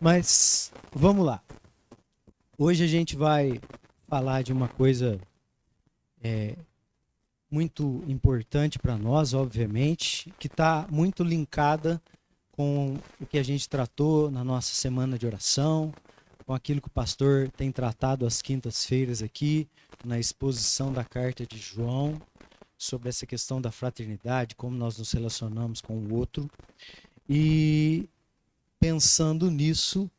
Mas vamos lá. Hoje a gente vai falar de uma coisa muito importante para nós, obviamente, que está muito linkada com o que a gente tratou na nossa semana de oração, com aquilo que o pastor tem tratado às quintas-feiras aqui, na exposição da carta de João, sobre essa questão da fraternidade, como nós nos relacionamos com o outro. E pensando nisso,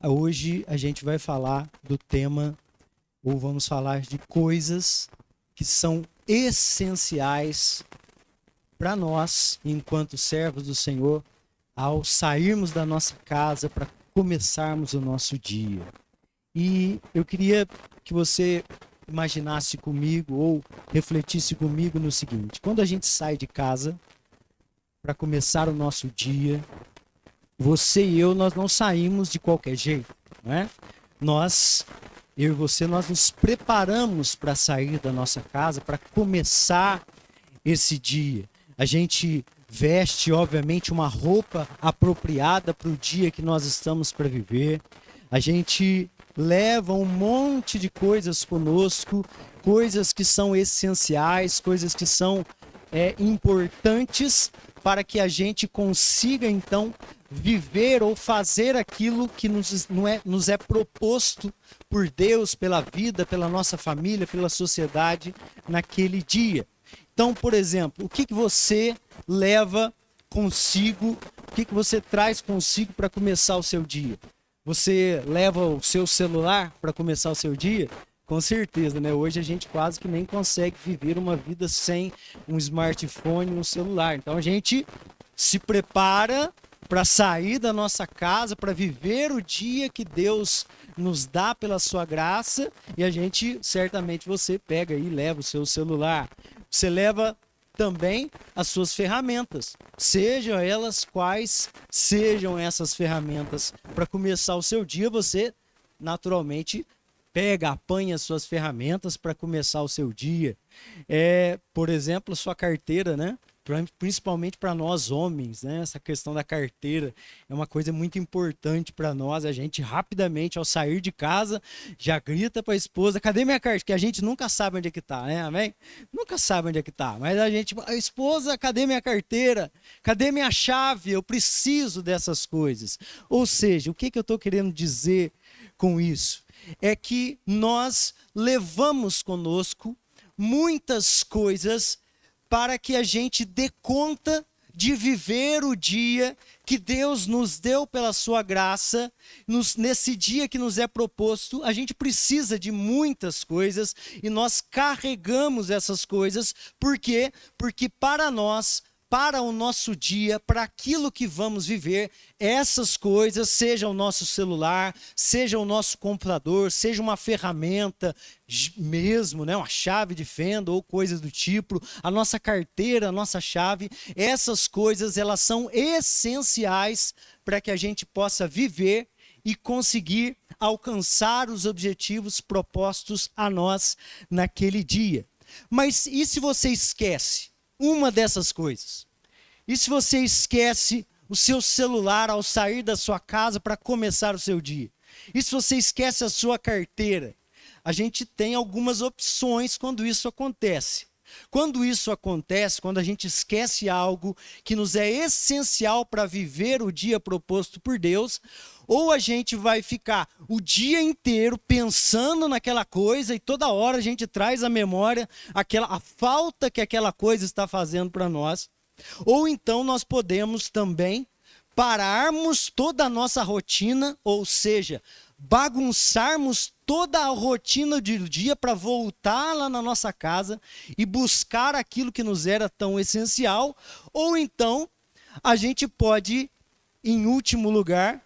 hoje a gente vai falar do tema, ou vamos falar de coisas que são essenciais para nós, enquanto servos do Senhor, ao sairmos da nossa casa para começarmos o nosso dia. E eu queria que você imaginasse comigo ou refletisse comigo no seguinte: quando a gente sai de casa para começar o nosso dia, você e eu, nós não saímos de qualquer jeito, não é? Eu e você, nós nos preparamos para sair da nossa casa, para começar esse dia. A gente veste, obviamente, uma roupa apropriada para o dia que nós estamos para viver. A gente leva um monte de coisas conosco, coisas que são essenciais, coisas que são importantes para que a gente consiga, então, viver ou fazer aquilo que nos é proposto por Deus, pela vida, pela nossa família, pela sociedade naquele dia. Então, por exemplo, o que você leva consigo, o que você traz consigo para começar o seu dia? Você leva o seu celular para começar o seu dia? Com certeza, né? Hoje a gente quase que nem consegue viver uma vida sem um smartphone, um celular. Então a gente se prepara para sair da nossa casa, para viver o dia que Deus nos dá pela sua graça, e a gente, certamente, você pega e leva o seu celular. Você leva também as suas ferramentas, sejam elas quais sejam essas ferramentas. Para começar o seu dia, você naturalmente apanha as suas ferramentas para começar o seu dia. Por exemplo, sua carteira, né? Principalmente para nós homens, né? Essa questão da carteira é uma coisa muito importante para nós. A gente rapidamente, ao sair de casa, já grita para a esposa: cadê minha carteira? Que a gente nunca sabe onde é que está, né? Amém? Nunca sabe onde é que está. Mas a esposa, cadê minha carteira? Cadê minha chave? Eu preciso dessas coisas. Ou seja, o que eu estou querendo dizer com isso? É que nós levamos conosco muitas coisas para que a gente dê conta de viver o dia que Deus nos deu pela sua graça. Nesse dia que nos é proposto, a gente precisa de muitas coisas e nós carregamos essas coisas. Por quê? Porque para nós, para o nosso dia, para aquilo que vamos viver, essas coisas, seja o nosso celular, seja o nosso computador, seja uma ferramenta mesmo, né, uma chave de fenda ou coisas do tipo, a nossa carteira, a nossa chave, essas coisas, elas são essenciais para que a gente possa viver e conseguir alcançar os objetivos propostos a nós naquele dia. Mas e se você esquece uma dessas coisas? E se você esquece o seu celular ao sair da sua casa para começar o seu dia? E se você esquece a sua carteira? A gente tem algumas opções quando isso acontece. Quando isso acontece, quando a gente esquece algo que nos é essencial para viver o dia proposto por Deus, ou a gente vai ficar o dia inteiro pensando naquela coisa e toda hora a gente traz à memória a falta que aquela coisa está fazendo para nós. Ou então nós podemos também pararmos toda a nossa rotina, ou seja, bagunçarmos toda a rotina do dia para voltar lá na nossa casa e buscar aquilo que nos era tão essencial. Ou então a gente pode, em último lugar,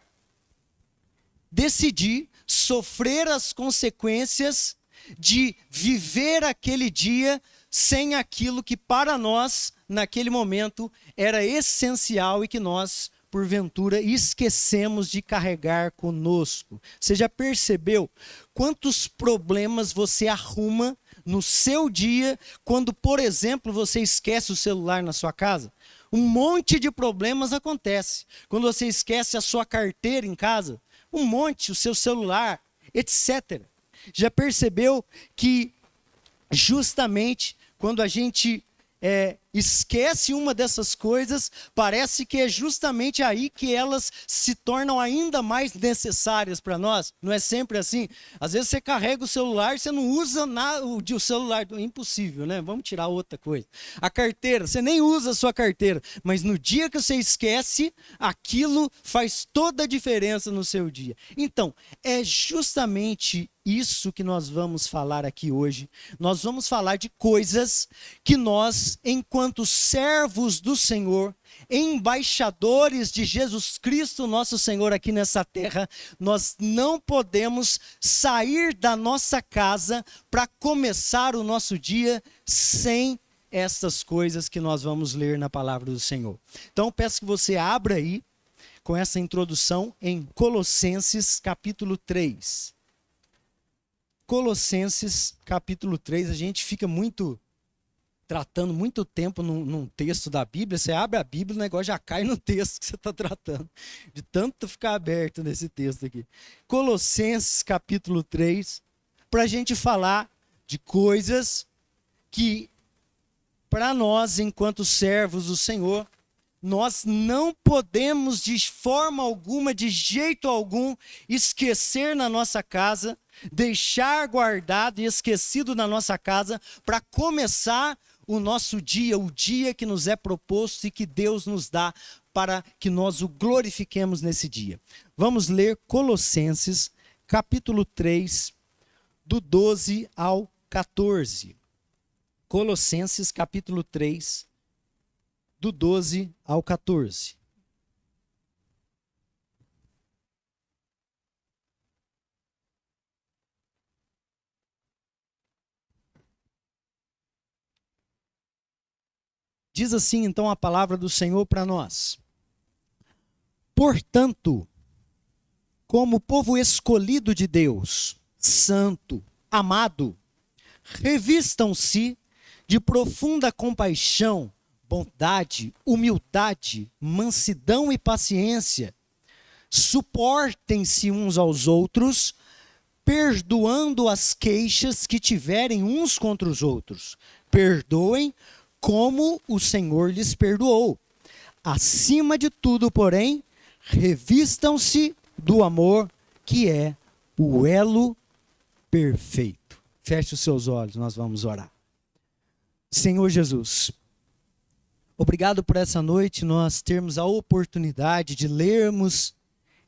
decidir sofrer as consequências de viver aquele dia sem aquilo que para nós, naquele momento, era essencial e que nós, porventura, esquecemos de carregar conosco. Você já percebeu quantos problemas você arruma no seu dia quando, por exemplo, você esquece o celular na sua casa? Um monte de problemas acontece. Quando você esquece a sua carteira em casa, um monte, o seu celular, etc. Já percebeu que justamente quando a gente esquece uma dessas coisas, parece que é justamente aí que elas se tornam ainda mais necessárias para nós. Não é sempre assim? Às vezes você carrega o celular e você não usa o celular. Impossível, né? Vamos tirar outra coisa. A carteira, você nem usa a sua carteira, mas no dia que você esquece, aquilo faz toda a diferença no seu dia. Então, é justamente isso que nós vamos falar aqui hoje. Nós vamos falar de coisas que nós, enquanto servos do Senhor, embaixadores de Jesus Cristo, nosso Senhor, aqui nessa terra, nós não podemos sair da nossa casa para começar o nosso dia sem essas coisas que nós vamos ler na palavra do Senhor. Então, peço que você abra aí, com essa introdução, em Colossenses capítulo 3. Colossenses capítulo 3, a gente fica tratando muito tempo num texto da Bíblia. Você abre a Bíblia, o negócio já cai no texto que você está tratando, de tanto ficar aberto nesse texto aqui. Colossenses capítulo 3, para a gente falar de coisas que, para nós, enquanto servos do Senhor, nós não podemos de forma alguma, de jeito algum, esquecer na nossa casa, deixar guardado e esquecido na nossa casa para começar o nosso dia, o dia que nos é proposto e que Deus nos dá para que nós o glorifiquemos nesse dia. Vamos ler Colossenses capítulo 3, do 12 ao 14. Colossenses capítulo 3, do 12 ao 14. Diz assim então a palavra do Senhor para nós. Portanto, como povo escolhido de Deus, santo, amado, revistam-se de profunda compaixão, bondade, humildade, mansidão e paciência. Suportem-se uns aos outros, perdoando as queixas que tiverem uns contra os outros. Perdoem como o Senhor lhes perdoou. Acima de tudo, porém, revistam-se do amor, que é o elo perfeito. Feche os seus olhos, nós vamos orar. Senhor Jesus, obrigado por essa noite nós termos a oportunidade de lermos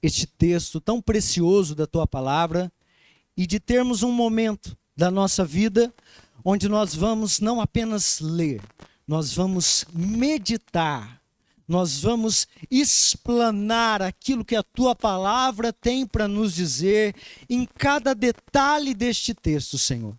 este texto tão precioso da Tua Palavra e de termos um momento da nossa vida onde nós vamos não apenas ler, nós vamos meditar, nós vamos explanar aquilo que a Tua Palavra tem para nos dizer em cada detalhe deste texto, Senhor.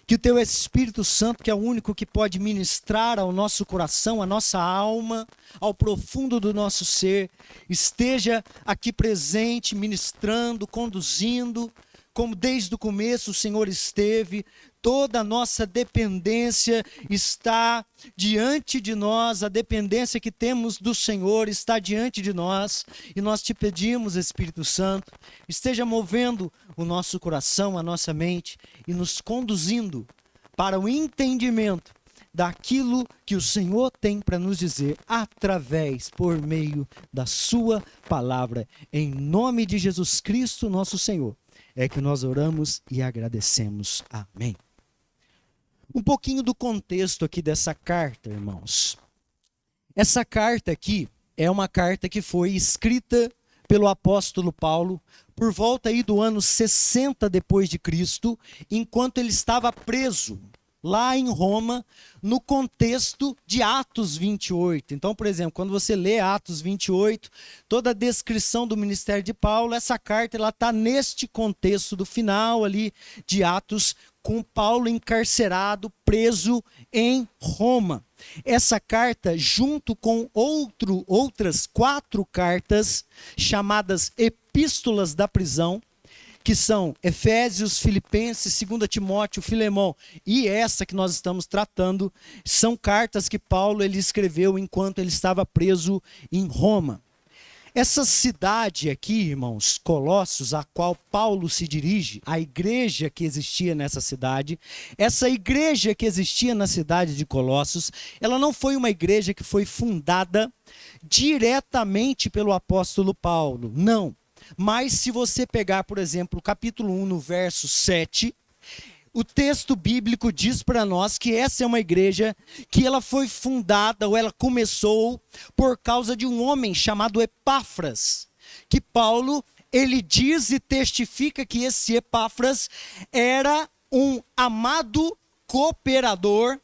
Que o Teu Espírito Santo, que é o único que pode ministrar ao nosso coração, à nossa alma, ao profundo do nosso ser, esteja aqui presente, ministrando, conduzindo, como desde o começo o Senhor esteve. Toda a nossa dependência está diante de nós, a dependência que temos do Senhor está diante de nós, e nós te pedimos, Espírito Santo, esteja movendo o nosso coração, a nossa mente, e nos conduzindo para o entendimento daquilo que o Senhor tem para nos dizer através, por meio da sua palavra. Em nome de Jesus Cristo, nosso Senhor, é que nós oramos e agradecemos. Amém. Um pouquinho do contexto aqui dessa carta, irmãos. Essa carta aqui é uma carta que foi escrita pelo apóstolo Paulo por volta aí do ano 60 depois de Cristo, enquanto ele estava preso lá em Roma, no contexto de Atos 28. Então, por exemplo, quando você lê Atos 28, toda a descrição do ministério de Paulo, essa carta ela está neste contexto do final ali de Atos, com Paulo encarcerado, preso em Roma. Essa carta, junto com outras 4 cartas, chamadas epístolas da prisão, que são Efésios, Filipenses, 2 Timóteo, Filemão, e essa que nós estamos tratando, são cartas que Paulo ele escreveu enquanto ele estava preso em Roma. Essa cidade aqui, irmãos, Colossos, a qual Paulo se dirige, a igreja que existia nessa cidade, essa igreja que existia na cidade de Colossos, ela não foi uma igreja que foi fundada diretamente pelo apóstolo Paulo, não. Mas se você pegar, por exemplo, o capítulo 1, no verso 7, o texto bíblico diz para nós que essa é uma igreja que ela foi fundada, ou ela começou, por causa de um homem chamado Epáfras, que Paulo, ele diz e testifica que esse Epáfras era um amado cooperador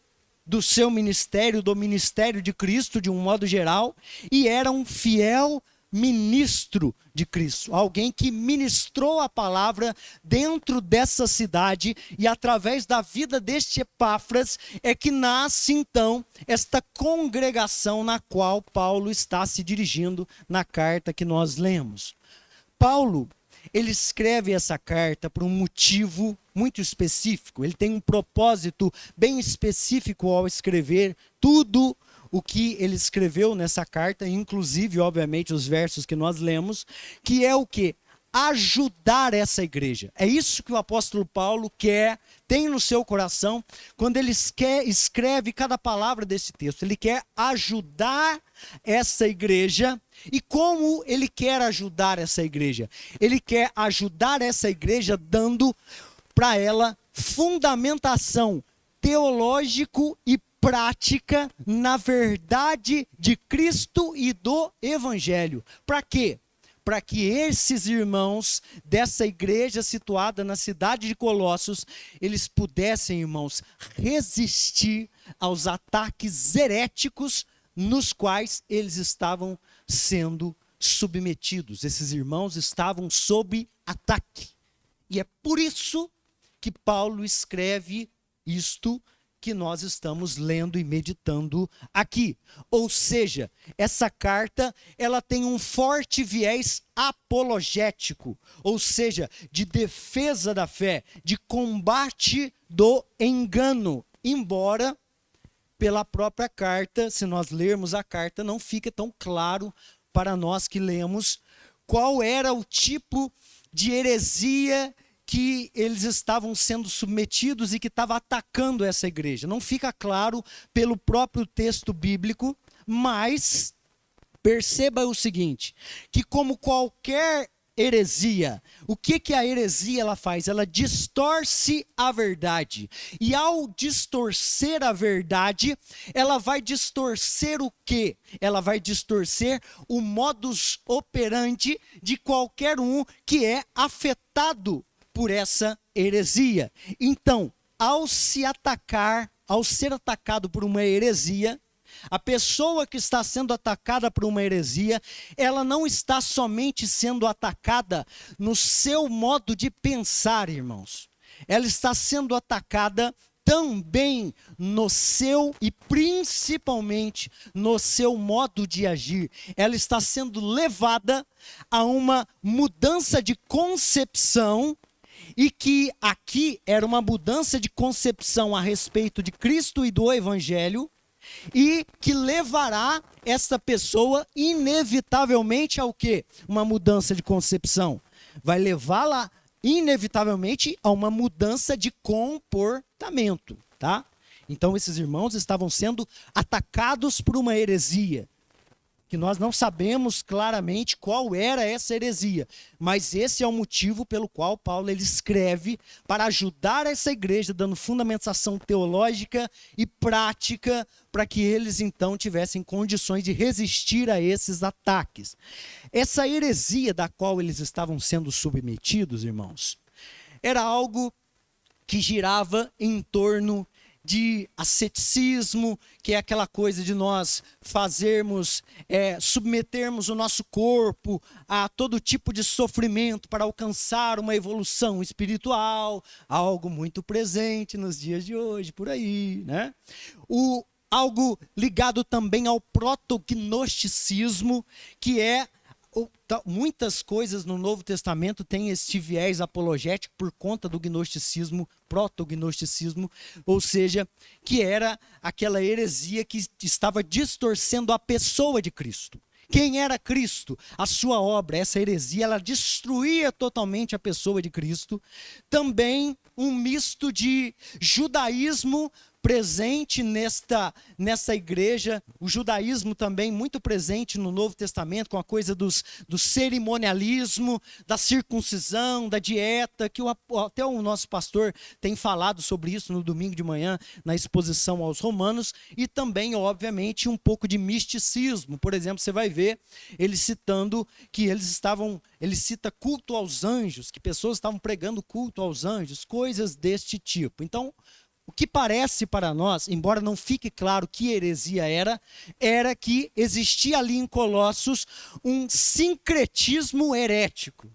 do seu ministério, do ministério de Cristo, de um modo geral, e era um fiel ministro de Cristo, alguém que ministrou a palavra dentro dessa cidade, e através da vida deste Epáfras é que nasce então esta congregação na qual Paulo está se dirigindo na carta que nós lemos. Paulo, ele escreve essa carta por um motivo muito específico, ele tem um propósito bem específico ao escrever tudo o que ele escreveu nessa carta, inclusive, obviamente, os versos que nós lemos, que é o quê? Ajudar essa igreja. É isso que o apóstolo Paulo tem no seu coração, quando ele escreve cada palavra desse texto. Ele quer ajudar essa igreja. E como ele quer ajudar essa igreja? Ele quer ajudar essa igreja dando para ela fundamentação teológico e prática na verdade de Cristo e do Evangelho. Para quê? Para que esses irmãos dessa igreja situada na cidade de Colossos, eles pudessem, irmãos, resistir aos ataques heréticos nos quais eles estavam sendo submetidos. Esses irmãos estavam sob ataque. E é por isso que Paulo escreve isto que nós estamos lendo e meditando aqui. Ou seja, essa carta, ela tem um forte viés apologético, ou seja, de defesa da fé, de combate do engano, embora pela própria carta, se nós lermos a carta, não fica tão claro para nós que lemos qual era o tipo de heresia que eles estavam sendo submetidos e que estava atacando essa igreja. Não fica claro pelo próprio texto bíblico, mas perceba o seguinte, que como qualquer heresia, o que a heresia ela faz? Ela distorce a verdade. E ao distorcer a verdade, ela vai distorcer o quê? Ela vai distorcer o modus operandi de qualquer um que é afetado por essa heresia. Então, ao ser atacado por uma heresia, a pessoa que está sendo atacada por uma heresia, ela não está somente sendo atacada no seu modo de pensar, irmãos. Ela está sendo atacada também no seu e principalmente no seu modo de agir. Ela está sendo levada a uma mudança de concepção, e que aqui era uma mudança de concepção a respeito de Cristo e do Evangelho, e que levará essa pessoa inevitavelmente ao quê? Uma mudança de concepção. Vai levá-la inevitavelmente a uma mudança de comportamento, tá? Então esses irmãos estavam sendo atacados por uma heresia, que nós não sabemos claramente qual era essa heresia, mas esse é o motivo pelo qual Paulo ele escreve para ajudar essa igreja, dando fundamentação teológica e prática para que eles então tivessem condições de resistir a esses ataques. Essa heresia da qual eles estavam sendo submetidos, irmãos, era algo que girava em torno de asceticismo, que é aquela coisa de nós submetermos o nosso corpo a todo tipo de sofrimento para alcançar uma evolução espiritual, algo muito presente nos dias de hoje, por aí, né? Algo ligado também ao protognosticismo, que é muitas coisas no Novo Testamento têm este viés apologético por conta do gnosticismo, protognosticismo, ou seja, que era aquela heresia que estava distorcendo a pessoa de Cristo. Quem era Cristo? A sua obra, essa heresia, ela destruía totalmente a pessoa de Cristo. Também um misto de judaísmo presente nessa igreja, o judaísmo também muito presente no Novo Testamento, com a coisa do cerimonialismo, da circuncisão, da dieta, que até o nosso pastor tem falado sobre isso no domingo de manhã, na exposição aos Romanos, e também, obviamente, um pouco de misticismo. Por exemplo, você vai ver ele citando que ele cita culto aos anjos, que pessoas estavam pregando culto aos anjos, coisas deste tipo. Então, o que parece para nós, embora não fique claro que heresia era que existia ali em Colossos um sincretismo herético.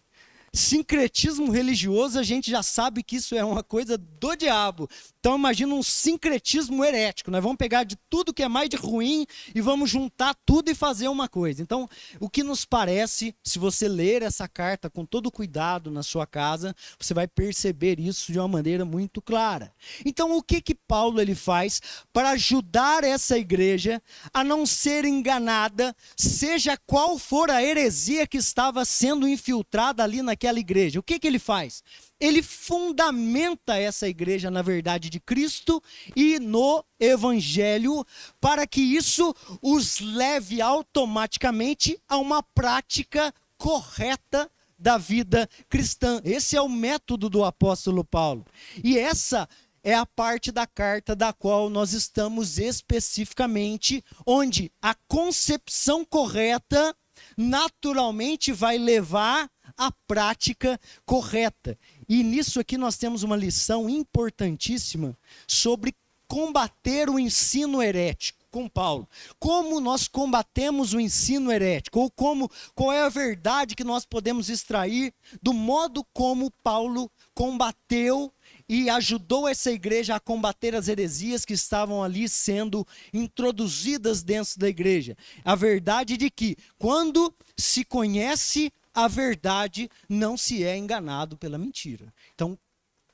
Sincretismo religioso, a gente já sabe que isso é uma coisa do diabo. Então imagina um sincretismo herético. Nós vamos pegar de tudo que é mais de ruim e vamos juntar tudo e fazer uma coisa. Então, o que nos parece, se você ler essa carta com todo cuidado na sua casa, você vai perceber isso de uma maneira muito clara. Então, o que Paulo ele faz para ajudar essa igreja a não ser enganada, seja qual for a heresia que estava sendo infiltrada ali naquela igreja? O que ele faz? Ele fundamenta essa igreja na verdade de Cristo e no Evangelho, para que isso os leve automaticamente a uma prática correta da vida cristã. Esse é o método do apóstolo Paulo. E essa é a parte da carta da qual nós estamos especificamente, onde a concepção correta naturalmente vai levar à prática correta. E nisso aqui nós temos uma lição importantíssima sobre combater o ensino herético com Paulo. Como nós combatemos o ensino herético, ou qual é a verdade que nós podemos extrair do modo como Paulo combateu e ajudou essa igreja a combater as heresias que estavam ali sendo introduzidas dentro da igreja. A verdade de que, quando se conhece a verdade, não se é enganado pela mentira. Então,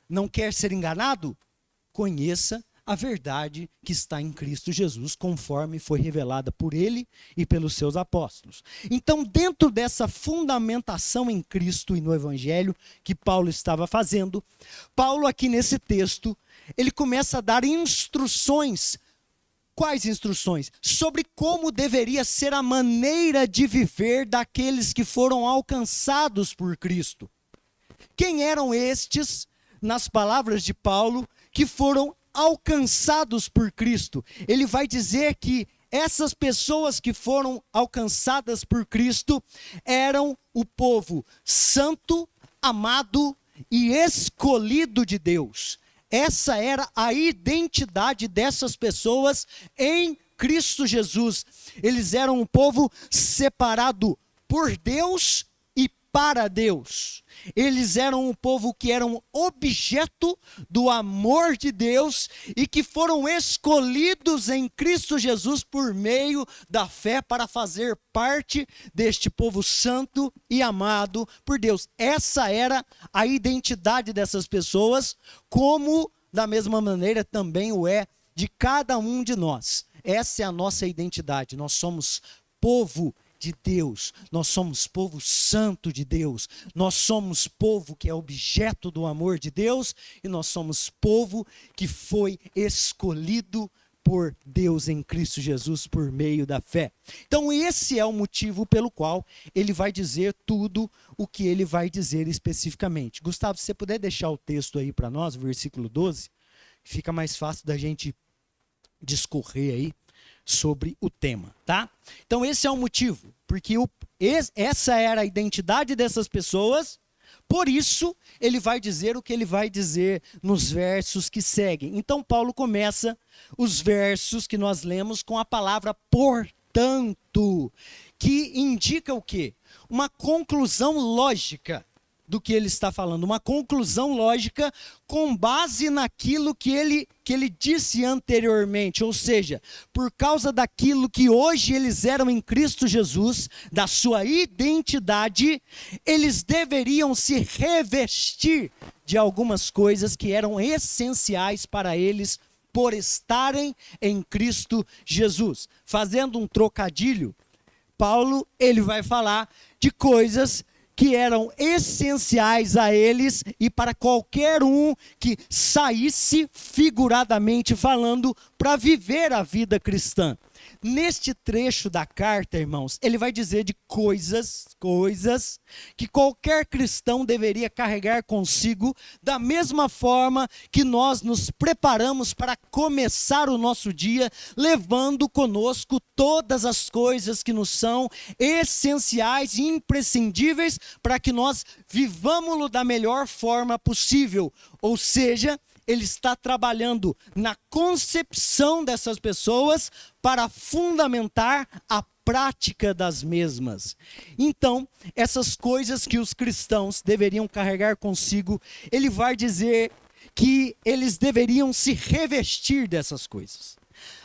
não quer ser enganado? Conheça a verdade que está em Cristo Jesus, conforme foi revelada por ele e pelos seus apóstolos. Então, dentro dessa fundamentação em Cristo e no Evangelho que Paulo estava fazendo, Paulo aqui nesse texto, ele começa a dar instruções. Quais instruções? Sobre como deveria ser a maneira de viver daqueles que foram alcançados por Cristo. Quem eram estes, nas palavras de Paulo, que foram alcançados por Cristo? Ele vai dizer que essas pessoas que foram alcançadas por Cristo eram o povo santo, amado e escolhido de Deus. Essa era a identidade dessas pessoas em Cristo Jesus. Eles eram um povo separado por Deus e para Deus. Eles eram um povo que eram objeto do amor de Deus e que foram escolhidos em Cristo Jesus por meio da fé para fazer parte deste povo santo e amado por Deus. Essa era a identidade dessas pessoas, como da mesma maneira também o é de cada um de nós. Essa é a nossa identidade. Nós somos povo de Deus, nós somos povo santo de Deus, nós somos povo que é objeto do amor de Deus e nós somos povo que foi escolhido por Deus em Cristo Jesus por meio da fé. Então esse é o motivo pelo qual ele vai dizer tudo o que ele vai dizer especificamente. Gustavo, se você puder deixar o texto aí para nós, versículo 12, fica mais fácil da gente discorrer aí sobre o tema, tá? Então esse é o motivo, porque essa era a identidade dessas pessoas, por isso ele vai dizer o que ele vai dizer nos versos que seguem. Então Paulo começa os versos que nós lemos com a palavra portanto, que indica o quê? Uma conclusão lógica do que ele está falando, uma conclusão lógica com base naquilo que ele disse anteriormente, ou seja, por causa daquilo que hoje eles eram em Cristo Jesus, da sua identidade, eles deveriam se revestir de algumas coisas que eram essenciais para eles por estarem em Cristo Jesus. Fazendo um trocadilho, Paulo, ele vai falar de coisas que eram essenciais a eles e para qualquer um que saísse, figuradamente falando, para viver a vida cristã. Neste trecho da carta, irmãos, ele vai dizer de coisas que qualquer cristão deveria carregar consigo, da mesma forma que nós nos preparamos para começar o nosso dia, levando conosco todas as coisas que nos são essenciais e imprescindíveis para que nós vivamos-lo da melhor forma possível. Ou seja, ele está trabalhando na concepção dessas pessoas para fundamentar a prática das mesmas. Então, essas coisas que os cristãos deveriam carregar consigo, ele vai dizer que eles deveriam se revestir dessas coisas.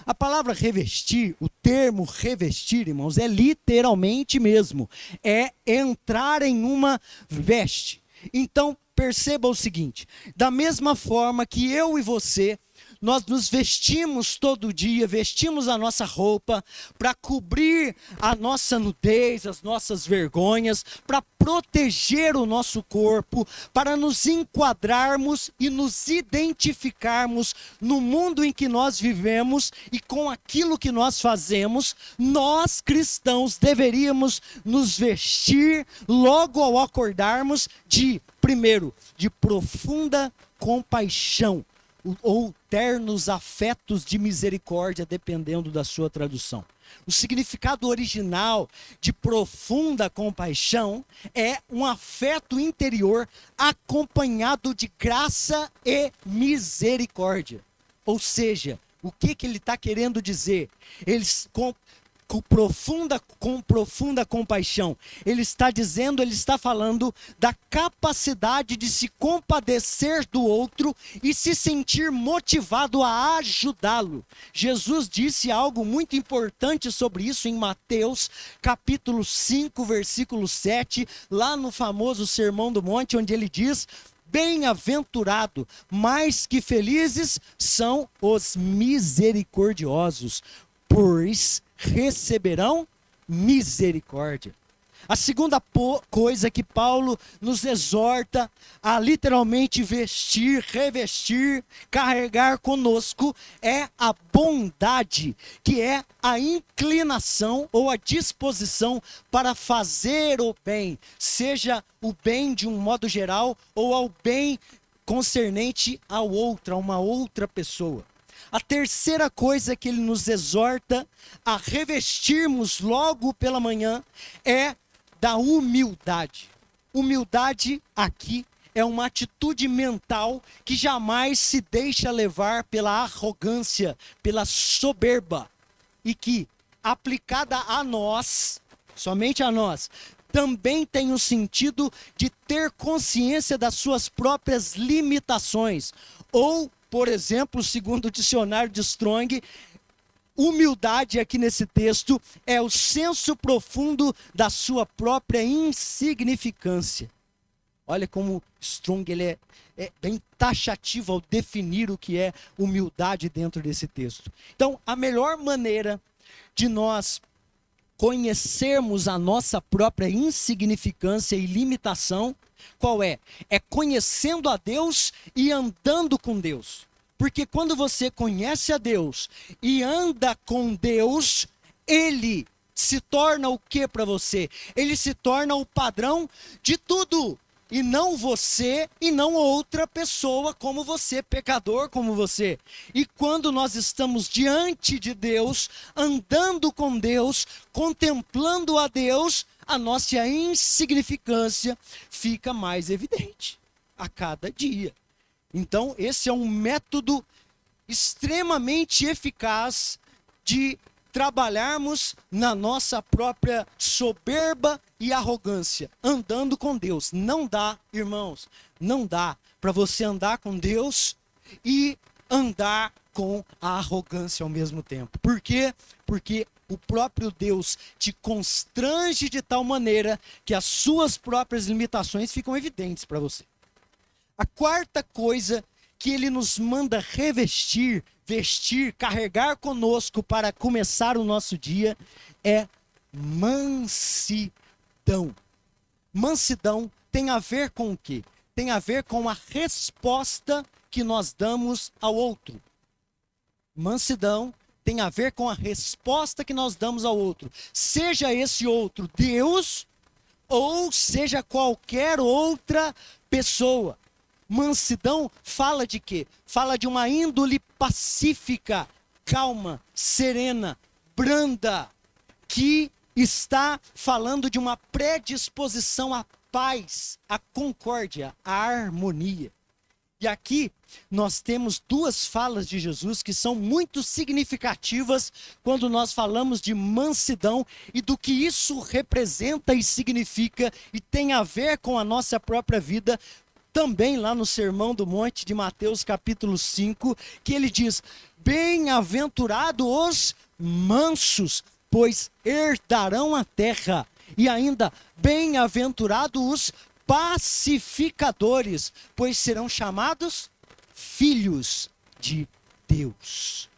A palavra revestir, o termo revestir, irmãos, é literalmente mesmo, é entrar em uma veste. Então, perceba o seguinte, da mesma forma que eu e você, nós nos vestimos todo dia, vestimos a nossa roupa para cobrir a nossa nudez, as nossas vergonhas, para proteger o nosso corpo, para nos enquadrarmos e nos identificarmos no mundo em que nós vivemos e com aquilo que nós fazemos. Nós cristãos deveríamos nos vestir logo ao acordarmos primeiro, de profunda compaixão, ou ternos afetos de misericórdia, dependendo da sua tradução. O significado original de profunda compaixão é um afeto interior acompanhado de graça e misericórdia. Ou seja, o que ele está querendo dizer? Com profunda compaixão. Ele está falando da capacidade de se compadecer do outro e se sentir motivado a ajudá-lo. Jesus disse algo muito importante sobre isso em Mateus, capítulo 5, versículo 7, lá no famoso Sermão do Monte, onde ele diz: bem-aventurado, mais que felizes são os misericordiosos, pois receberão misericórdia. A segunda coisa que Paulo nos exorta a literalmente vestir, revestir, carregar conosco é a bondade, que é a inclinação ou a disposição para fazer o bem, seja o bem de um modo geral ou ao bem concernente a uma outra pessoa. A terceira coisa que ele nos exorta a revestirmos logo pela manhã é da humildade. Humildade aqui é uma atitude mental que jamais se deixa levar pela arrogância, pela soberba, e que, aplicada a nós, somente a nós, também tem o sentido de ter consciência das suas próprias limitações. Ou, por exemplo, segundo o dicionário de Strong, humildade aqui nesse texto é o senso profundo da sua própria insignificância. Olha como Strong ele é bem taxativo ao definir o que é humildade dentro desse texto. Então, a melhor maneira de nós conhecermos a nossa própria insignificância e limitação, qual é? É conhecendo a Deus e andando com Deus. Porque quando você conhece a Deus e anda com Deus, Ele se torna o que para você? Ele se torna o padrão de tudo. E não você e não outra pessoa como você, pecador como você. E quando nós estamos diante de Deus, andando com Deus, contemplando a Deus, a nossa insignificância fica mais evidente a cada dia. Então, esse é um método extremamente eficaz de trabalharmos na nossa própria soberba e arrogância, andando com Deus. Não dá, irmãos, não dá para você andar com Deus e andar com a arrogância ao mesmo tempo. Por quê? Porque o próprio Deus te constrange de tal maneira que as suas próprias limitações ficam evidentes para você. A quarta coisa que ele nos manda revestir, vestir, carregar conosco para começar o nosso dia é mansidão. Mansidão tem a ver com o quê? Tem a ver com a resposta que nós damos ao outro. Mansidão tem a ver com a resposta que nós damos ao outro. Seja esse outro Deus ou seja qualquer outra pessoa. Mansidão fala de quê? Fala de uma índole pacífica, calma, serena, branda, que está falando de uma predisposição à paz, à concórdia, à harmonia. E aqui nós temos duas falas de Jesus que são muito significativas quando nós falamos de mansidão e do que isso representa e significa e tem a ver com a nossa própria vida. Também lá no Sermão do Monte de Mateus capítulo 5, que ele diz: bem-aventurados os mansos, pois herdarão a terra. E ainda, bem-aventurados os pacificadores, pois serão chamados filhos de Deus.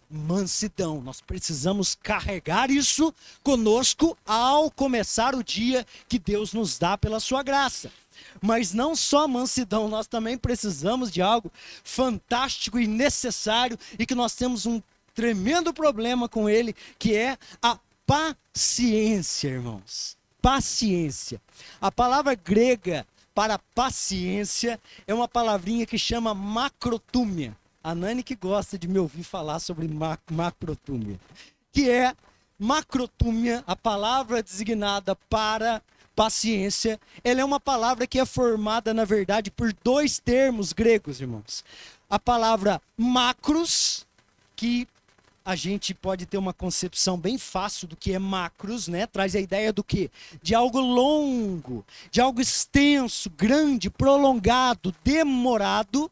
Mansidão, nós precisamos carregar isso conosco ao começar o dia que Deus nos dá pela sua graça. Mas não só mansidão, nós também precisamos de algo fantástico e necessário e que nós temos um tremendo problema com ele, que é a paciência, irmãos. Paciência. A palavra grega para paciência é uma palavrinha que chama macrotúmia. A Nani que gosta de me ouvir falar sobre macrotúmia. Que é macrotúmia, a palavra designada para paciência. Ela é uma palavra que é formada, na verdade, por dois termos gregos, irmãos. A palavra macros, que a gente pode ter uma concepção bem fácil do que é macros, né? Traz a ideia do quê? De algo longo, de algo extenso, grande, prolongado, demorado.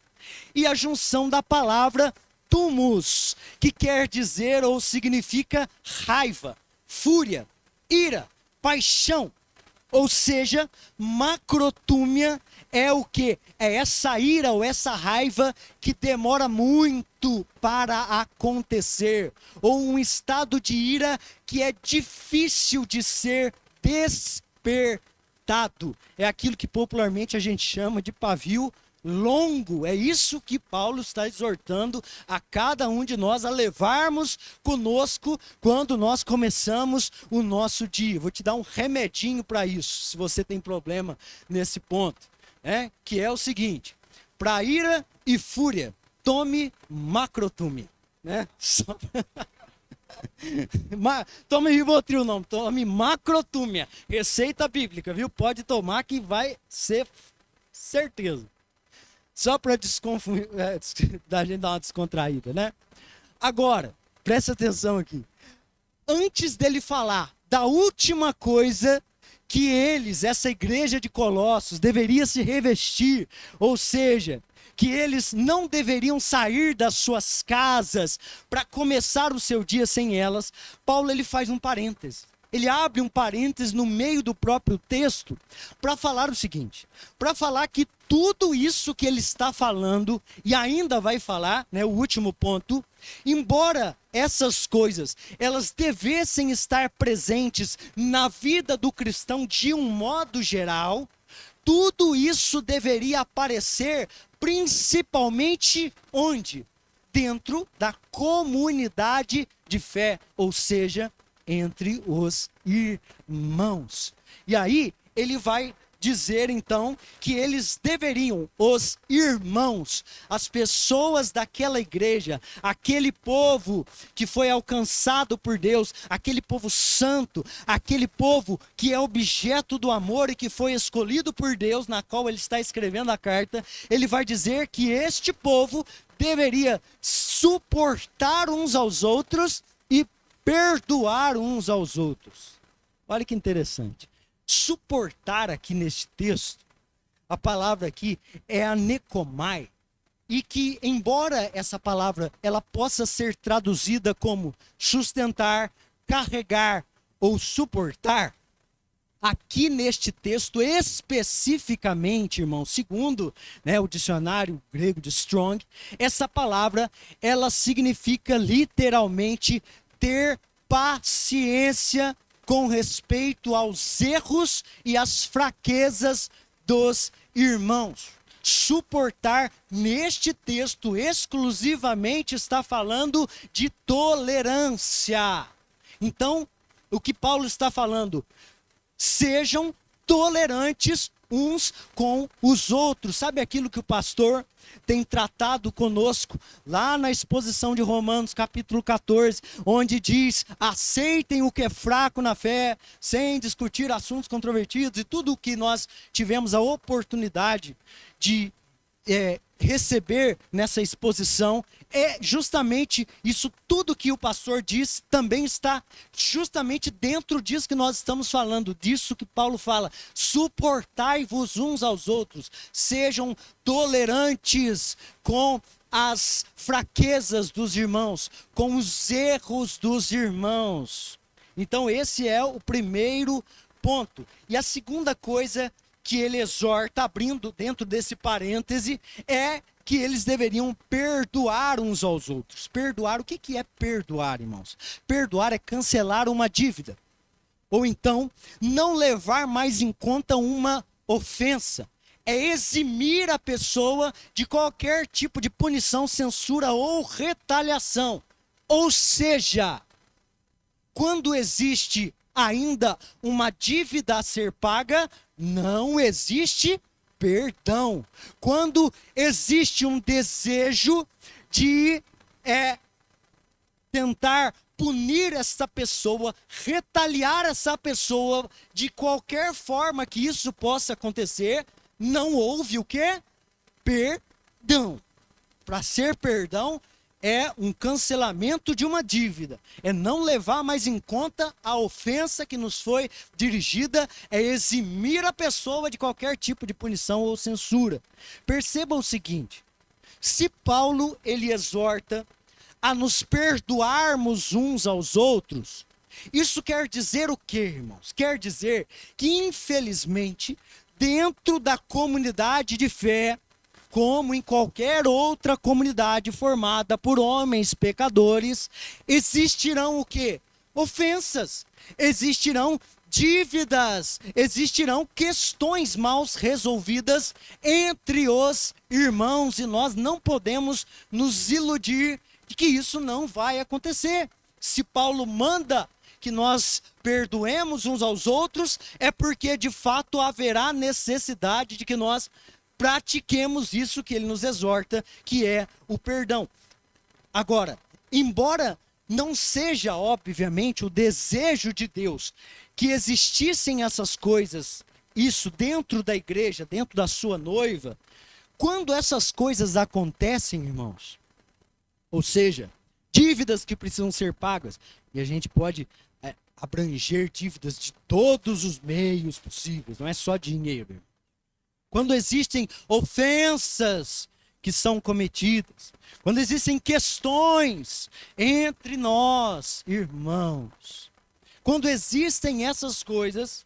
E a junção da palavra tumus, que quer dizer ou significa raiva, fúria, ira, paixão. Ou seja, macrotúmia é o quê? É essa ira ou essa raiva que demora muito para acontecer. Ou um estado de ira que é difícil de ser despertado. É aquilo que popularmente a gente chama de pavio longo. É isso que Paulo está exortando a cada um de nós a levarmos conosco quando nós começamos o nosso dia. Vou te dar um remedinho para isso, se você tem problema nesse ponto, que é o seguinte: para ira e fúria, tome macrotúmia, Tome Rivotril não, tome macrotúmia, receita bíblica, viu? Pode tomar que vai ser certeza. Só para da gente dar uma descontraída, né? Agora, presta atenção aqui. Antes dele falar da última coisa que eles, essa igreja de Colossos, deveria se revestir, ou seja, que eles não deveriam sair das suas casas para começar o seu dia sem elas, Paulo ele faz um parêntese. Ele abre um parênteses no meio do próprio texto para falar o seguinte, para falar que tudo isso que ele está falando, e ainda vai falar, o último ponto, embora essas coisas, elas devessem estar presentes na vida do cristão de um modo geral, tudo isso deveria aparecer principalmente onde? Dentro da comunidade de fé, ou seja, entre os irmãos. E aí, ele vai dizer então que eles deveriam, os irmãos, as pessoas daquela igreja, aquele povo que foi alcançado por Deus, aquele povo santo, aquele povo que é objeto do amor e que foi escolhido por Deus, na qual ele está escrevendo a carta, ele vai dizer que este povo deveria suportar uns aos outros e perdoar uns aos outros. Olha que interessante. Suportar aqui neste texto, a palavra aqui é anekomai, e que embora essa palavra ela possa ser traduzida como sustentar, carregar ou suportar, aqui neste texto especificamente, irmão, segundo o dicionário grego de Strong, essa palavra ela significa literalmente ter paciência com respeito aos erros e às fraquezas dos irmãos. Suportar, neste texto, exclusivamente está falando de tolerância. Então, o que Paulo está falando? Sejam tolerantes uns com os outros. Sabe aquilo que o pastor tem tratado conosco lá na exposição de Romanos capítulo 14, onde diz: aceitem o que é fraco na fé, sem discutir assuntos controvertidos, e tudo o que nós tivemos a oportunidade de receber nessa exposição, é justamente isso tudo que o pastor diz, também está justamente dentro disso que nós estamos falando, disso que Paulo fala: suportai-vos uns aos outros, sejam tolerantes com as fraquezas dos irmãos, com os erros dos irmãos. Então esse é o primeiro ponto. E a segunda coisa que ele exorta, abrindo dentro desse parêntese, é que eles deveriam perdoar uns aos outros. Perdoar, o que é perdoar, irmãos? Perdoar é cancelar uma dívida. Ou então, não levar mais em conta uma ofensa. É eximir a pessoa de qualquer tipo de punição, censura ou retaliação. Ou seja, quando existe ainda uma dívida a ser paga, não existe perdão. Quando existe um desejo de tentar punir essa pessoa, retaliar essa pessoa de qualquer forma que isso possa acontecer, não houve o quê? Perdão. Para ser perdão, é um cancelamento de uma dívida, é não levar mais em conta a ofensa que nos foi dirigida, é eximir a pessoa de qualquer tipo de punição ou censura. Perceba o seguinte: se Paulo ele exorta a nos perdoarmos uns aos outros, isso quer dizer o quê, irmãos? Quer dizer que, infelizmente, dentro da comunidade de fé, como em qualquer outra comunidade formada por homens pecadores, existirão o quê? Ofensas, existirão dívidas, existirão questões mal resolvidas entre os irmãos, e nós não podemos nos iludir de que isso não vai acontecer. Se Paulo manda que nós perdoemos uns aos outros, é porque de fato haverá necessidade de que nós pratiquemos isso que ele nos exorta, que é o perdão. Agora, embora não seja, obviamente, o desejo de Deus que existissem essas coisas, isso dentro da igreja, dentro da sua noiva, quando essas coisas acontecem, irmãos, ou seja, dívidas que precisam ser pagas, e a gente pode abranger dívidas de todos os meios possíveis, não é só dinheiro. Quando existem ofensas que são cometidas, quando existem questões entre nós, irmãos, quando existem essas coisas,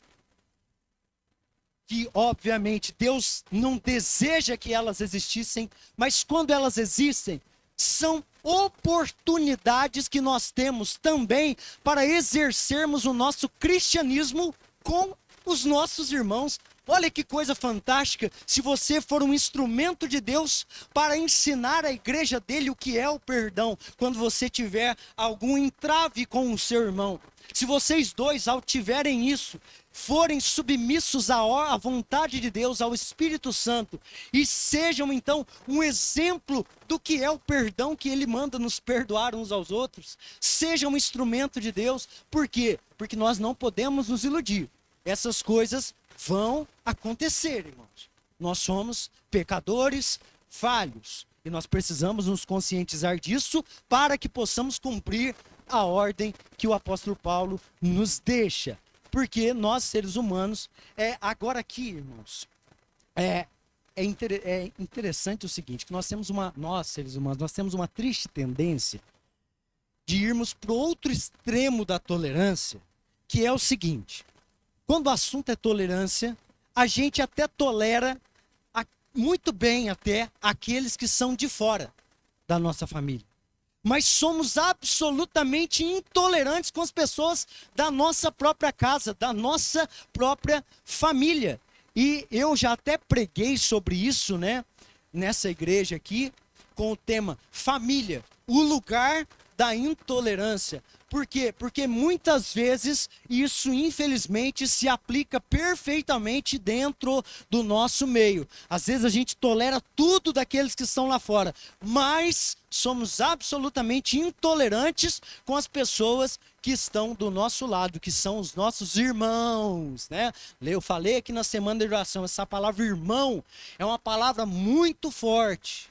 que obviamente Deus não deseja que elas existissem, mas quando elas existem, são oportunidades que nós temos também para exercermos o nosso cristianismo com os nossos irmãos. Olha que coisa fantástica, se você for um instrumento de Deus para ensinar a igreja dele o que é o perdão, quando você tiver algum entrave com o seu irmão. Se vocês dois, ao tiverem isso, forem submissos à vontade de Deus, ao Espírito Santo, e sejam então um exemplo do que é o perdão que ele manda nos perdoar uns aos outros, sejam um instrumento de Deus. Por quê? Porque nós não podemos nos iludir. Essas coisas vão acontecer, irmãos. Nós somos pecadores falhos e nós precisamos nos conscientizar disso para que possamos cumprir a ordem que o apóstolo Paulo nos deixa. Porque nós, seres humanos, agora aqui, irmãos, é interessante o seguinte, que nós, seres humanos, nós temos uma triste tendência de irmos para o outro extremo da tolerância, que é o seguinte: quando o assunto é tolerância, a gente até tolera muito bem até aqueles que são de fora da nossa família. mas somos absolutamente intolerantes com as pessoas da nossa própria casa, da nossa própria família. E eu já até preguei sobre isso, né, nessa igreja aqui, com o tema família, o lugar da intolerância. Por quê? Porque muitas vezes isso, infelizmente, se aplica perfeitamente dentro do nosso meio. Às vezes a gente tolera tudo daqueles que estão lá fora, mas somos absolutamente intolerantes com as pessoas que estão do nosso lado, que são os nossos irmãos, né? Eu falei aqui na semana de oração, essa palavra irmão é uma palavra muito forte.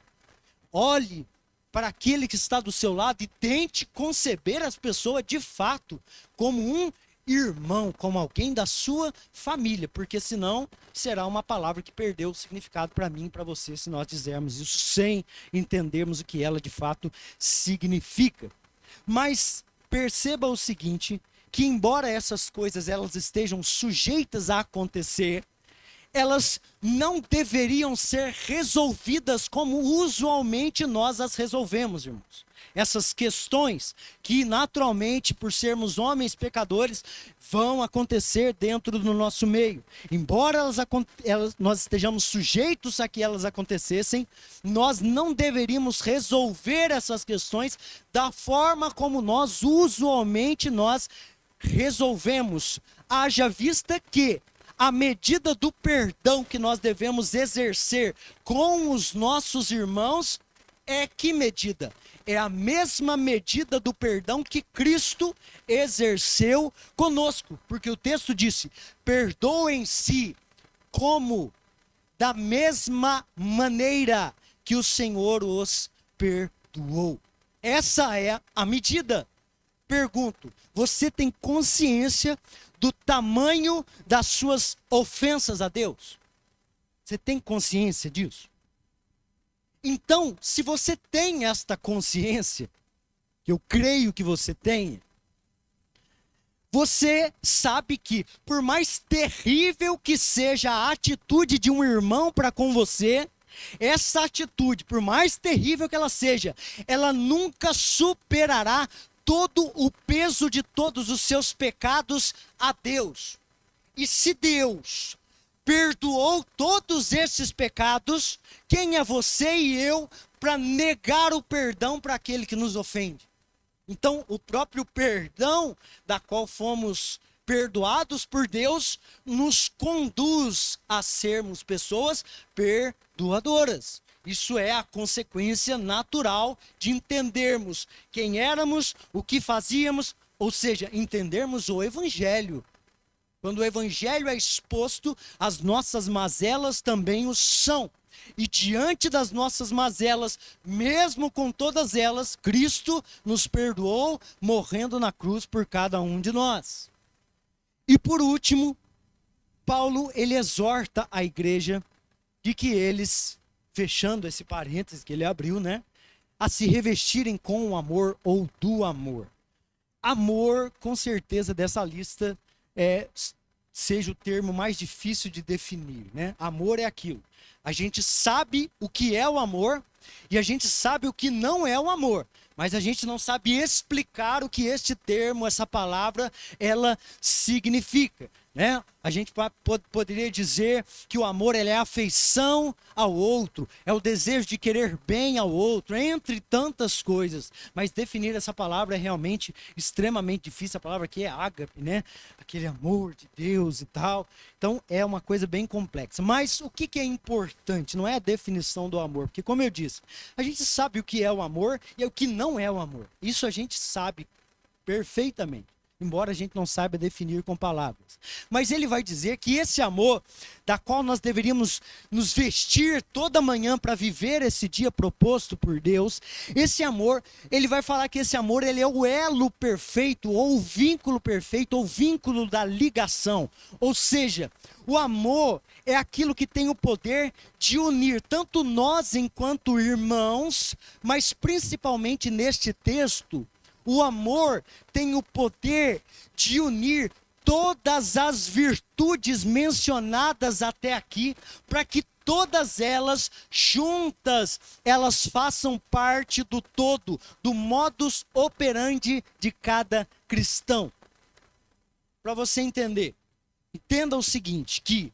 Olhe para aquele que está do seu lado e tente conceber as pessoas de fato como um irmão, como alguém da sua família, porque senão será uma palavra que perdeu o significado para mim e para você, se nós dizermos isso sem entendermos o que ela de fato significa. Mas perceba o seguinte, que embora essas coisas elas estejam sujeitas a acontecer, elas não deveriam ser resolvidas como usualmente nós as resolvemos, irmãos. Essas questões que naturalmente, por sermos homens pecadores, vão acontecer dentro do nosso meio. Embora nós estejamos sujeitos a que elas acontecessem, nós não deveríamos resolver essas questões da forma como nós usualmente resolvemos. Haja vista que a medida do perdão que nós devemos exercer com os nossos irmãos é que medida? É a mesma medida do perdão que Cristo exerceu conosco. Porque o texto disse, perdoem-se como da mesma maneira que o Senhor os perdoou. Essa é a medida. Pergunto, você tem consciência do tamanho das suas ofensas a Deus? Você tem consciência disso? Então, se você tem esta consciência, que eu creio que você tenha, você sabe que, por mais terrível que seja a atitude de um irmão para com você, essa atitude, por mais terrível que ela seja, ela nunca superará todo o peso de todos os seus pecados a Deus. E se Deus perdoou todos esses pecados, quem é você e eu para negar o perdão para aquele que nos ofende? Então, o próprio perdão da qual fomos perdoados por Deus nos conduz a sermos pessoas perdoadoras. Isso é a consequência natural de entendermos quem éramos, o que fazíamos, ou seja, entendermos o Evangelho. Quando o Evangelho é exposto, as nossas mazelas também o são. E diante das nossas mazelas, mesmo com todas elas, Cristo nos perdoou, morrendo na cruz por cada um de nós. E por último, Paulo, ele exorta a igreja de que eles, fechando esse parênteses que ele abriu, né, a se revestirem com o amor ou do amor. Amor, com certeza, dessa lista seja o termo mais difícil de definir, né? Amor é aquilo. A gente sabe o que é o amor e a gente sabe o que não é o amor, mas a gente não sabe explicar o que este termo, essa palavra, ela significa, né? A gente poderia dizer que o amor é a afeição ao outro, é o desejo de querer bem ao outro, entre tantas coisas. Mas definir essa palavra é realmente extremamente difícil. A palavra aqui é ágape, né? Aquele amor de Deus e tal. Então é uma coisa bem complexa. Mas o que é importante? Não é a definição do amor. Porque, como eu disse, a gente sabe o que é o amor e o que não é o amor. Isso a gente sabe perfeitamente, embora a gente não saiba definir com palavras. Mas ele vai dizer que esse amor, da qual nós deveríamos nos vestir toda manhã para viver esse dia proposto por Deus, esse amor, ele vai falar que esse amor, ele é o elo perfeito, ou o vínculo perfeito, ou o vínculo da ligação. Ou seja, o amor é aquilo que tem o poder de unir tanto nós enquanto irmãos, mas principalmente neste texto, o amor tem o poder de unir todas as virtudes mencionadas até aqui, para que todas elas juntas, elas façam parte do todo, do modus operandi de cada cristão. Para você entender, entenda o seguinte, que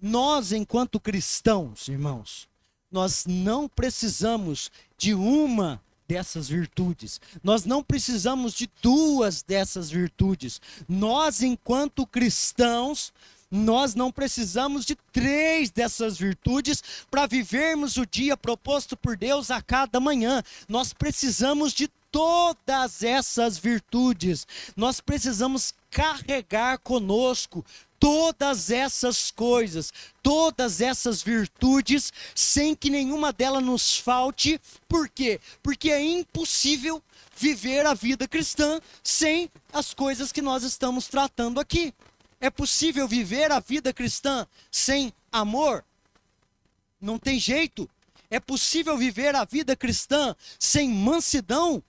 nós, enquanto cristãos, irmãos, nós não precisamos de uma dessas virtudes. Nós não precisamos de duas dessas virtudes. Nós, enquanto cristãos, nós não precisamos de três dessas virtudes para vivermos o dia proposto por Deus a cada manhã. Nós precisamos de todas essas virtudes. Nós precisamos carregar conosco todas essas coisas, todas essas virtudes, sem que nenhuma delas nos falte. Por quê? Porque é impossível viver a vida cristã sem as coisas que nós estamos tratando aqui. É possível viver a vida cristã sem amor? Não tem jeito. É possível viver a vida cristã sem mansidão?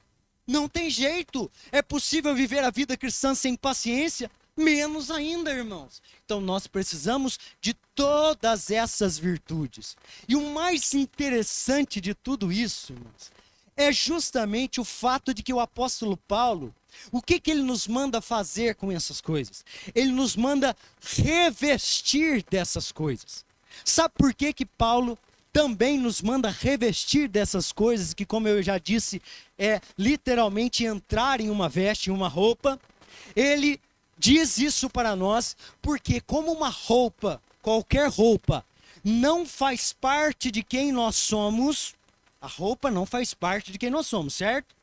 Não tem jeito. É possível viver a vida cristã sem paciência? Menos ainda, irmãos. Então nós precisamos de todas essas virtudes. E o mais interessante de tudo isso, irmãos, é justamente o fato de que o apóstolo Paulo, o que ele nos manda fazer com essas coisas? Ele nos manda revestir dessas coisas. Sabe por que Paulo também nos manda revestir dessas coisas, que, como eu já disse, é literalmente entrar em uma veste, em uma roupa? Ele diz isso para nós porque, como uma roupa, qualquer roupa, não faz parte de quem nós somos, a roupa não faz parte de quem nós somos, certo?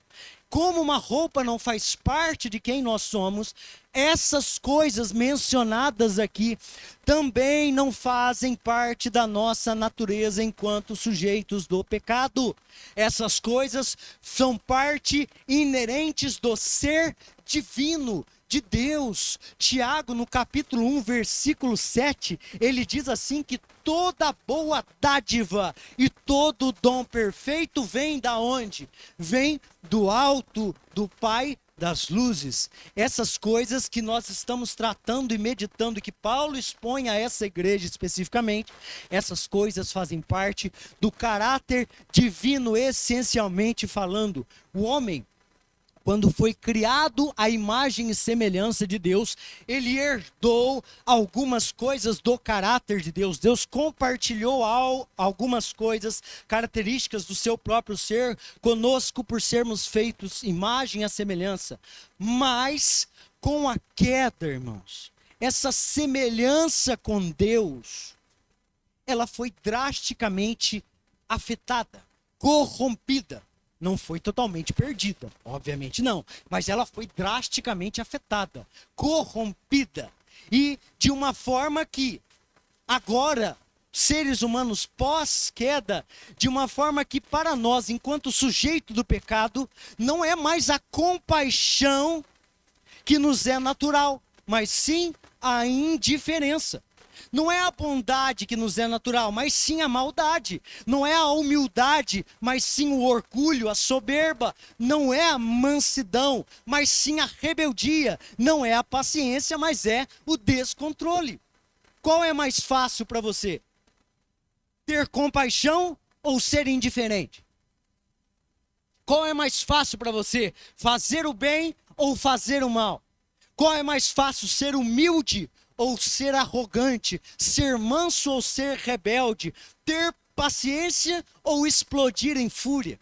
Como uma roupa não faz parte de quem nós somos, essas coisas mencionadas aqui também não fazem parte da nossa natureza enquanto sujeitos do pecado. Essas coisas são parte inerentes do ser divino de Deus. Tiago, no capítulo 1, versículo 7, ele diz assim que toda boa dádiva e todo dom perfeito vem da onde? Vem do alto, do Pai das luzes. Essas coisas que nós estamos tratando e meditando, que Paulo expõe a essa igreja especificamente, essas coisas fazem parte do caráter divino, essencialmente falando. O homem, quando foi criado à imagem e semelhança de Deus, ele herdou algumas coisas do caráter de Deus. Deus compartilhou algumas coisas, características do seu próprio ser conosco, por sermos feitos imagem e semelhança. Mas, com a queda, irmãos, essa semelhança com Deus, ela foi drasticamente afetada, corrompida. Não foi totalmente perdida, obviamente não, mas ela foi drasticamente afetada, corrompida, e de uma forma que agora, seres humanos pós-queda, de uma forma que para nós, enquanto sujeito do pecado, não é mais a compaixão que nos é natural, mas sim a indiferença. Não é a bondade que nos é natural, mas sim a maldade. Não é a humildade, mas sim o orgulho, a soberba. Não é a mansidão, mas sim a rebeldia. Não é a paciência, mas é o descontrole. Qual é mais fácil para você? Ter compaixão ou ser indiferente? Qual é mais fácil para você? Fazer o bem ou fazer o mal? Qual é mais fácil, ser humilde ou ser arrogante, ser manso ou ser rebelde, ter paciência ou explodir em fúria?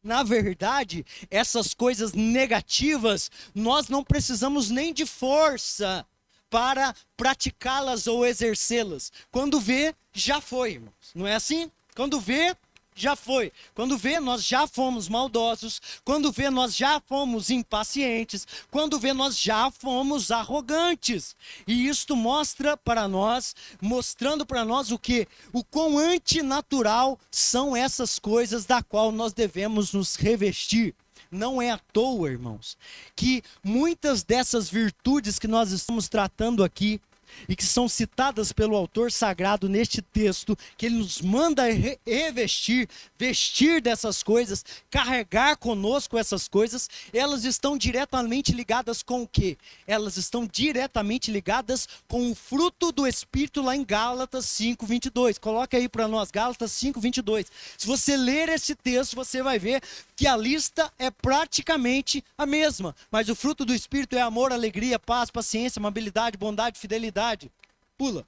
Na verdade, essas coisas negativas, nós não precisamos nem de força para praticá-las ou exercê-las. Quando vê, já foi, irmãos. Não é assim? Quando vê, já foi. Quando vê, nós já fomos maldosos. Quando vê, nós já fomos impacientes. Quando vê, nós já fomos arrogantes. E isto mostra para nós, mostrando para nós o que? O quão antinatural são essas coisas da qual nós devemos nos revestir. Não é à toa, irmãos, que muitas dessas virtudes que nós estamos tratando aqui, e que são citadas pelo autor sagrado neste texto, que ele nos manda revestir, vestir dessas coisas, carregar conosco essas coisas, elas estão diretamente ligadas com o quê? Elas estão diretamente ligadas com o fruto do Espírito lá em Gálatas 5:22. Coloca aí para nós, Gálatas 5:22. Se você ler esse texto, você vai ver que a lista é praticamente a mesma, mas o fruto do Espírito é amor, alegria, paz, paciência, amabilidade, bondade, fidelidade. Pula.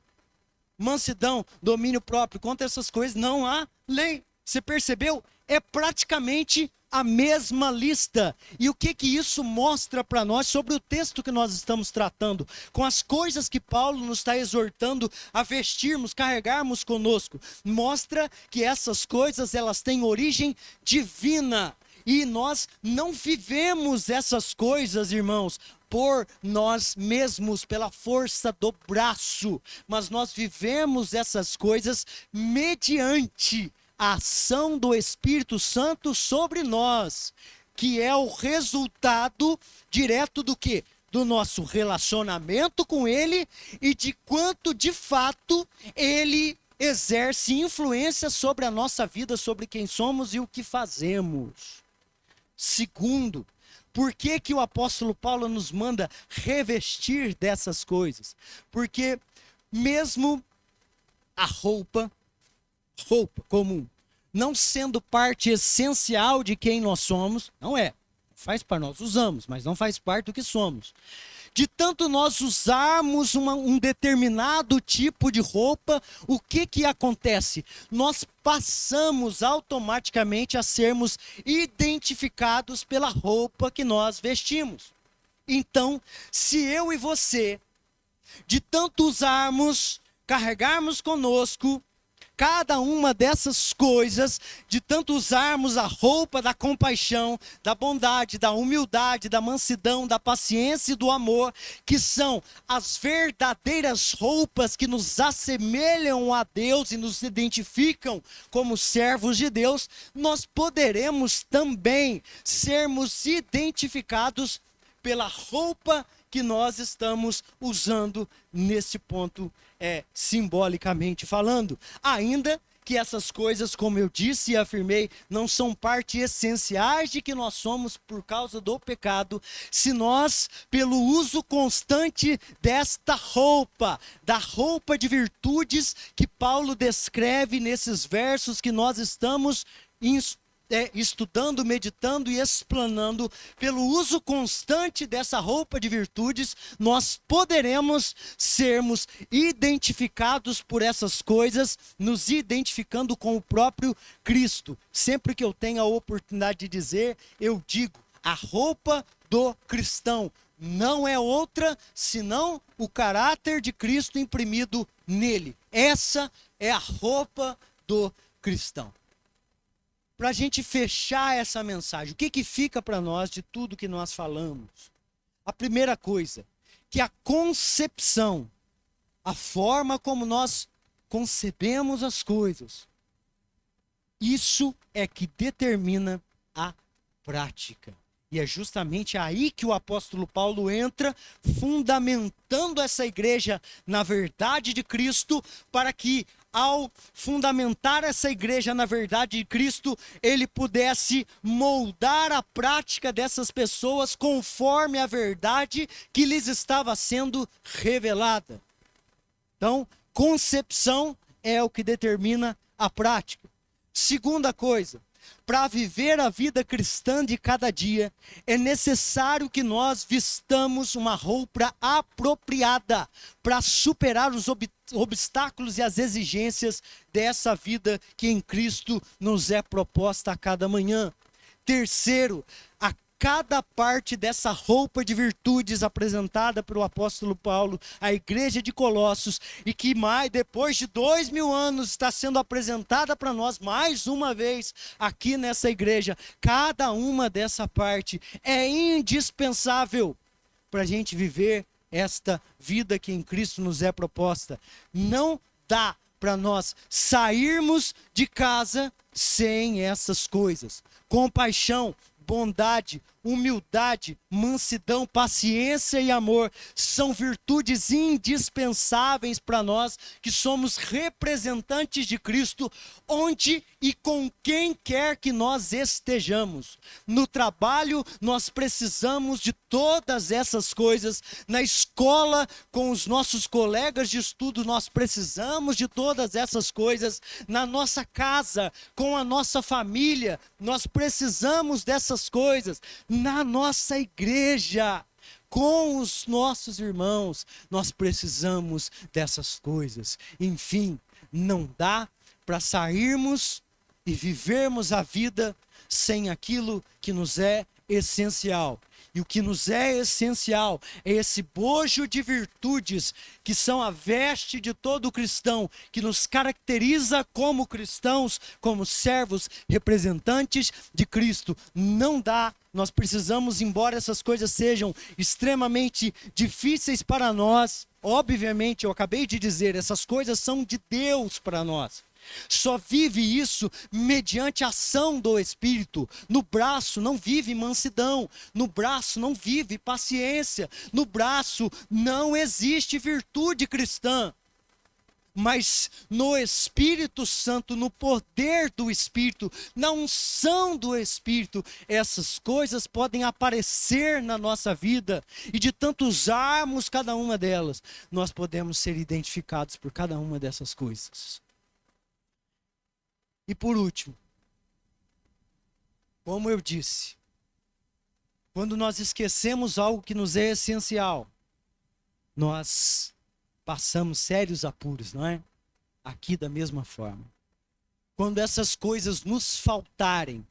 Mansidão, domínio próprio. Contra essas coisas não há lei. Você percebeu? É praticamente a mesma lista. E o que isso mostra para nós sobre o texto que nós estamos tratando? Com as coisas que Paulo nos está exortando a vestirmos, carregarmos conosco. Mostra que essas coisas, elas têm origem divina. E nós não vivemos essas coisas, irmãos, por nós mesmos, pela força do braço. Mas nós vivemos essas coisas mediante a ação do Espírito Santo sobre nós, que é o resultado direto do quê? Do nosso relacionamento com Ele e de quanto de fato Ele exerce influência sobre a nossa vida, sobre quem somos e o que fazemos. Segundo, por que o apóstolo Paulo nos manda revestir dessas coisas? Porque mesmo a roupa comum, não sendo parte essencial de quem nós somos, não é, faz parte, nós usamos, mas não faz parte do que somos. De tanto nós usarmos um determinado tipo de roupa, o que acontece? Nós passamos automaticamente a sermos identificados pela roupa que nós vestimos. Então, se eu e você, de tanto usarmos, carregarmos conosco, cada uma dessas coisas, de tanto usarmos a roupa da compaixão, da bondade, da humildade, da mansidão, da paciência e do amor, que são as verdadeiras roupas que nos assemelham a Deus e nos identificam como servos de Deus, nós poderemos também sermos identificados pela roupa que nós estamos usando nesse ponto, simbolicamente falando. Ainda que essas coisas, como eu disse e afirmei, não são parte essenciais de que nós somos por causa do pecado, se nós, pelo uso constante desta roupa, da roupa de virtudes que Paulo descreve nesses versos que nós estamos estudando, meditando e explanando, pelo uso constante dessa roupa de virtudes, nós poderemos sermos identificados por essas coisas, nos identificando com o próprio Cristo. Sempre que eu tenho a oportunidade de dizer, eu digo, a roupa do cristão não é outra senão o caráter de Cristo imprimido nele. Essa é a roupa do cristão. Para a gente fechar essa mensagem, o que fica para nós de tudo que nós falamos? A primeira coisa, que a concepção, a forma como nós concebemos as coisas, isso é que determina a prática. E é justamente aí que o apóstolo Paulo entra, fundamentando essa igreja na verdade de Cristo, para que, ao fundamentar essa igreja na verdade de Cristo, ele pudesse moldar a prática dessas pessoas conforme a verdade que lhes estava sendo revelada. Então, concepção é o que determina a prática. Segunda coisa, para viver a vida cristã de cada dia, é necessário que nós vistamos uma roupa apropriada para superar os obstáculos e as exigências dessa vida que em Cristo nos é proposta a cada manhã. Terceiro, a cada parte dessa roupa de virtudes apresentada pelo apóstolo Paulo à igreja de Colossos, e que depois de 2000 anos está sendo apresentada para nós mais uma vez aqui nessa igreja, cada uma dessa parte é indispensável para a gente viver esta vida que em Cristo nos é proposta. Não dá para nós sairmos de casa sem essas coisas. Compaixão, bondade, humildade, mansidão, paciência e amor são virtudes indispensáveis para nós que somos representantes de Cristo, onde e com quem quer que nós estejamos. No trabalho, nós precisamos de todas essas coisas. Na escola, com os nossos colegas de estudo, nós precisamos de todas essas coisas. Na nossa casa, com a nossa família, nós precisamos dessas coisas. Na nossa igreja, com os nossos irmãos, nós precisamos dessas coisas. Enfim, não dá para sairmos e vivermos a vida sem aquilo que nos é essencial. E o que nos é essencial é esse bojo de virtudes que são a veste de todo cristão, que nos caracteriza como cristãos, como servos, representantes de Cristo. Não dá, nós precisamos, embora essas coisas sejam extremamente difíceis para nós, obviamente, eu acabei de dizer, essas coisas são de Deus para nós. Só vive isso mediante a ação do Espírito. No braço não vive mansidão, no braço não vive paciência, no braço não existe virtude cristã. Mas no Espírito Santo, no poder do Espírito, na unção do Espírito, essas coisas podem aparecer na nossa vida. E de tanto usarmos cada uma delas, nós podemos ser identificados por cada uma dessas coisas. E por último, como eu disse, quando nós esquecemos algo que nos é essencial, nós passamos sérios apuros, não é? Aqui da mesma forma. Quando essas coisas nos faltarem,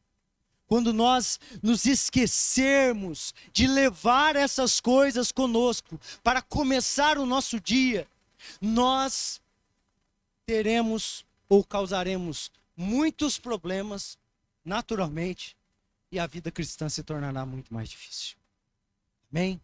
quando nós nos esquecermos de levar essas coisas conosco para começar o nosso dia, nós teremos ou causaremos muitos problemas, naturalmente, e a vida cristã se tornará muito mais difícil. Amém?